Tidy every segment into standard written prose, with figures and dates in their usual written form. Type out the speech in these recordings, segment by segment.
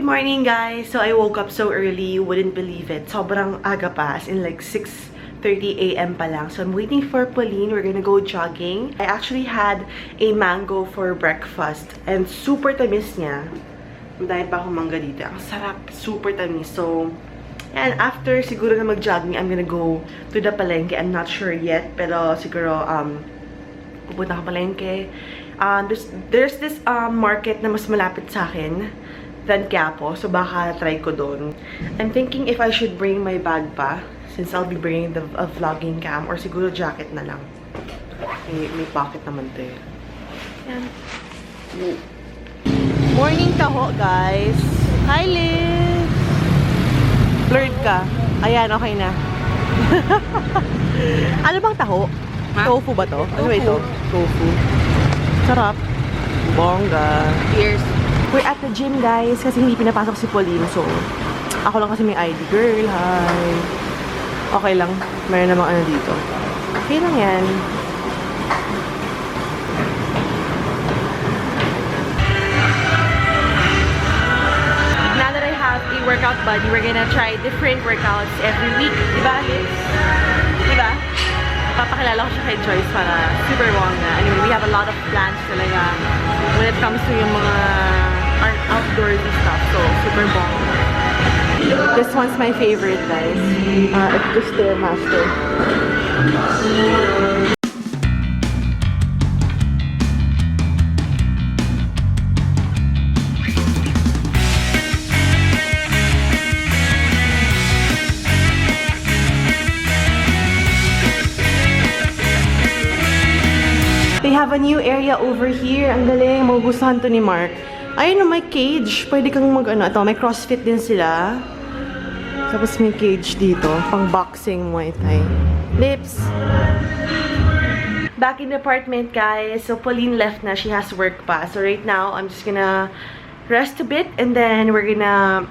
Good morning, guys! So, I woke up so early, you wouldn't believe it. Sobrang aga pa, as in like 6:30 a.m. pa lang. So, I'm waiting for Pauline. We're gonna go jogging. I actually had a mango for breakfast. And super tamis niya. Dahil pa akong mangga dito. Ang sarap. Super tamis. So, and after siguro na mag-jogging, I'm gonna go to the palengke. I'm not sure yet. Pero siguro, pupunta ka palengke. There's this market na mas malapit sa akin than Quiapo. So, baka try ko doon. I'm thinking if I should bring my bag pa. Since I'll be bringing the vlogging cam. Or siguro jacket na lang. May pocket naman to eh. Yan. Morning taho, guys. Hi, Liz! Blurred ka. Ayan, okay na. Ano bang taho? Ha? Tofu ba to? Ano ba ito? Tofu. Sarap. Bongga. Cheers. We're at the gym, guys, kasi hindi pinapasok si Pauline. So, ako lang kasi may ID. Girl, hi. Okay lang. Mayroon namang ano dito. Okay lang yan. Now that I have a workout buddy, we're gonna try different workouts every week. Diba, Liz? Diba? Papakilala ko siya kay Joyce para super bongga. Anyway, we have a lot of plans talaga when it comes to yung mga outdoorsy stuff. So, super bongga. This one's my favorite, guys. It's the Stairmaster. They have a new area over here. Ang galing. Magugustuhan to ni Mark. Ayun, may cage. Pwede kang mag-ano. Ito, may CrossFit din sila. Tapos may cage dito. Pang boxing, Muay Thai. Lips! Back in the apartment, guys. So, Pauline left na. She has work pa. So, right now, I'm just gonna rest a bit. And then, we're gonna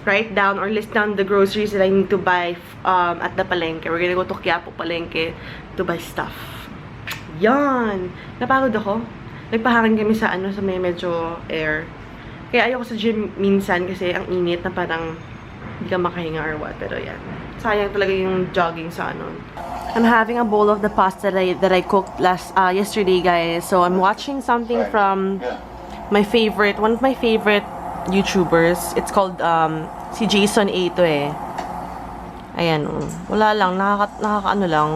write down or list down the groceries that I need to buy at the palengke. We're gonna go to Quiapo palengke to buy stuff. Yan! Napagod ako. Nagpahangin kami sa sa may medyo air. Kaya ayoko sa gym minsan kasi ang init na parang hindi ka makahinga or what. Pero yan. Sayang talaga yung jogging sa I'm having a bowl of the pasta that I cooked yesterday, guys. So I'm watching something from one of my favorite YouTubers. It's called si Jason A to eh. Ayan oh. Wala lang, nakakaano lang.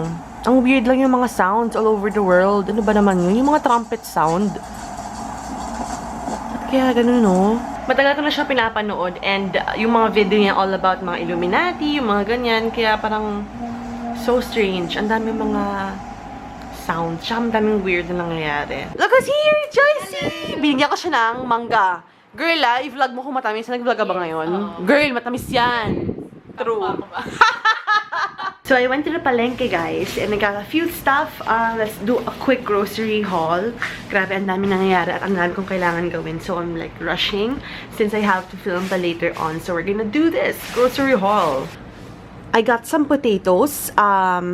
Ang weird lang yung mga sounds all over the world. Ano ba naman yun? Yung mga trumpet sound. Kaya ganun, no? Matagal ko na siya pinapanood. And yung mga video niya all about mga Illuminati, yung mga ganyan. Kaya parang so strange. Ang dami mga sounds. Tsaka ang daming weird na nangyayari. Look who's here! Joycey! Binigyan ko siya ng mangga. Girl, i-vlog mo kung matamis. Nag-vlog ka ba ngayon? Girl, matamis yan. True. So, I went to the palengke, guys, and I got a few stuff. Let's do a quick grocery haul. Grabe, ang dami nangyayari at ang dami kong kailangan gawin. So, I'm like rushing since I have to film pa later on. So, we're gonna do this grocery haul. I got some potatoes. 20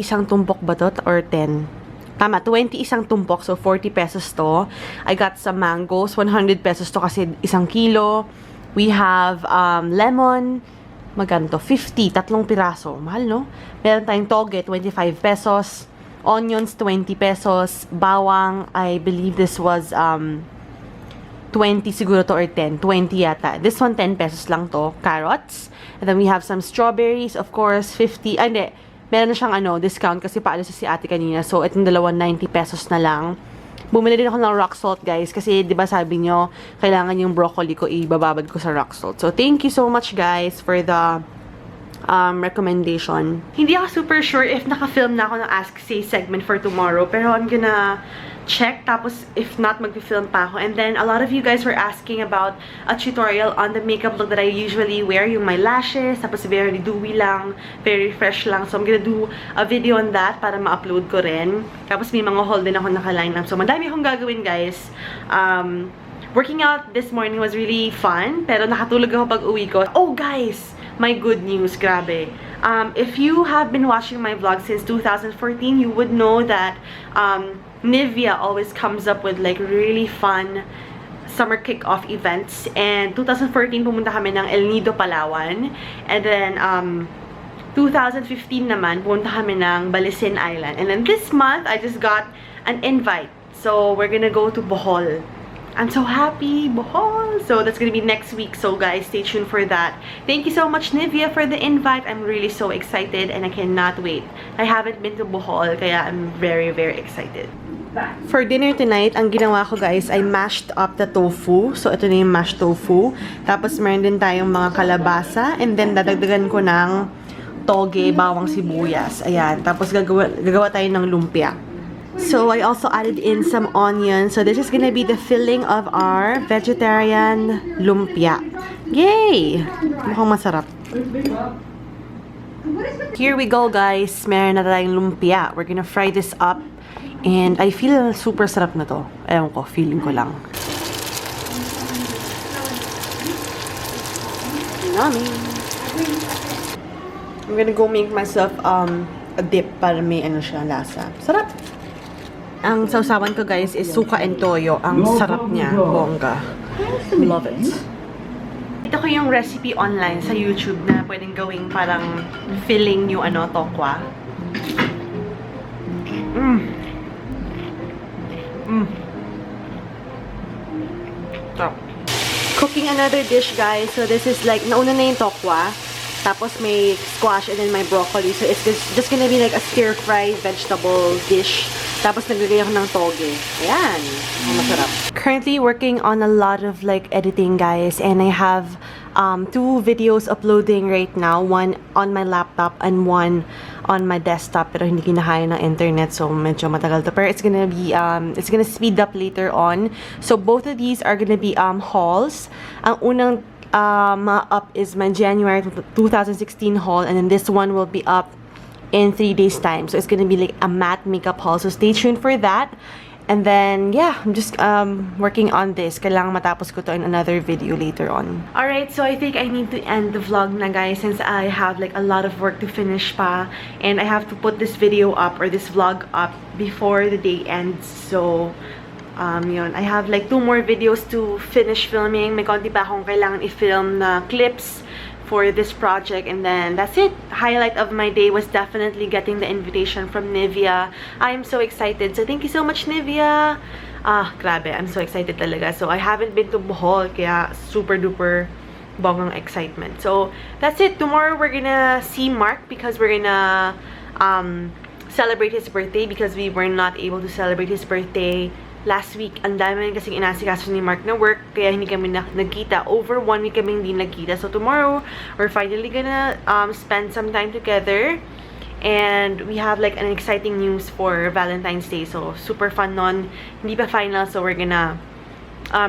isang tumpok ba to? Or 10? Tama, 20 isang tumpok. So, 40 pesos to. I got some mangoes. 100 pesos to kasi isang kilo. We have lemon. Magkano to? 50, tatlong piraso. Mahal, no? Meron tayong toge, 25 pesos. Onions, 20 pesos. Bawang, I believe this was 20 siguro to or 10. 20 yata. This one, 10 pesos lang to. Carrots. And then we have some strawberries, of course, 50. Ay, hindi. Meron na siyang discount kasi paalis si ate kanina. So, itong dalawa, 90 pesos na lang. Bumili din ako ng rock salt, guys. Kasi, di ba sabi nyo, kailangan yung broccoli ko ibababad ko sa rock salt. So, thank you so much, guys, for the recommendation. Hindi ako super sure if naka-film na ako ng Ask Say segment for tomorrow. Pero, I'm gonna check. Tapos, if not, mag-film pa ako. And then, a lot of you guys were asking about a tutorial on the makeup look that I usually wear. Yung my lashes. Tapos, very dewy lang. Very fresh lang. So, I'm gonna do a video on that para ma-upload ko rin. Tapos, may mga haul din ako naka-line up. So, madami akong gagawin, guys. Working out this morning was really fun. Pero, nakatulog ako pag uwi ko. Oh, guys! My good news. Grabe. If you have been watching my vlog since 2014, you would know that Nivea always comes up with like really fun summer kick-off events. And 2014, pumunta kami ng El Nido, Palawan. And then, 2015 naman, pumunta kami ng Balisin Island. And then this month, I just got an invite. So, we're gonna go to Bohol. I'm so happy, Bohol! So, that's gonna be next week. So, guys, stay tuned for that. Thank you so much, Nivea, for the invite. I'm really so excited and I cannot wait. I haven't been to Bohol, kaya I'm very, very excited. For dinner tonight, ang ginawa ko, guys, I mashed up the tofu. So, ito na yung mashed tofu. Tapos, meron din tayong mga kalabasa. And then, dadagdagan ko ng toge, bawang sibuyas. Ayan. Tapos, gagawa tayo ng lumpia. So, I also added in some onions. So, this is gonna be the filling of our vegetarian lumpia. Yay! Mukhang masarap. Here we go, guys. Meron na tayong lumpia. We're gonna fry this up. And I feel super sarap na to. Ewan ko, feeling ko lang. Yummy! I'm gonna go make myself a dip para may ano siya, lasa. Sarap! Ang sausawan ko, guys, is suka and toyo. Ang sarap niya. Bongga. Love it. Ito ko yung recipe online sa YouTube na pwedeng gawing parang filling yung ano, tokwa. Sarap. Cooking another dish, guys. So this is like, nauna na yung tokwa. Tapos may squash and then my broccoli. So it's just gonna be like a stir-fry vegetable dish. Tapos naglagay ako ng toge. Ayan. Masarap. Currently working on a lot of like editing, guys. And I have 2 videos uploading right now. One on my laptop and one on my desktop. Pero hindi kinakaya ng internet. So medyo matagal to. Pero it's gonna be, it's gonna speed up later on. So both of these are gonna be hauls. Ang unang up is my January 2016 haul. And then this one will be up in 3 days time. So it's gonna be like a matte makeup haul. So stay tuned for that. And then, yeah, I'm just working on this. Kailangan matapos ko to in another video later on. Alright, so I think I need to end the vlog na, guys, since I have like a lot of work to finish pa. And I have to put this video up or this vlog up before the day ends. So, yun. I have like 2 more videos to finish filming. May konti pa akong kailangan i-film na clips for this project, and then that's it. Highlight of my day was definitely getting the invitation from Nivea. I am so excited. So thank you so much, Nivea. Grabe, I'm so excited talaga. So I haven't been to Bohol, kaya super duper bonggang excitement. So that's it. Tomorrow we're gonna see Mark because we're gonna celebrate his birthday because we were not able to celebrate his birthday last week. Ang dami kasing inasikaso ni Mark na work, kaya hindi kami nagkita. Over 1 week kami hindi nagkita. So tomorrow, we're finally gonna spend some time together. And we have like an exciting news for Valentine's Day. So super fun nun. Hindi pa final, so we're gonna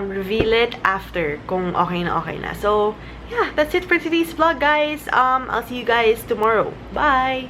reveal it after kung okay na. So yeah, that's it for today's vlog, guys. I'll see you guys tomorrow. Bye!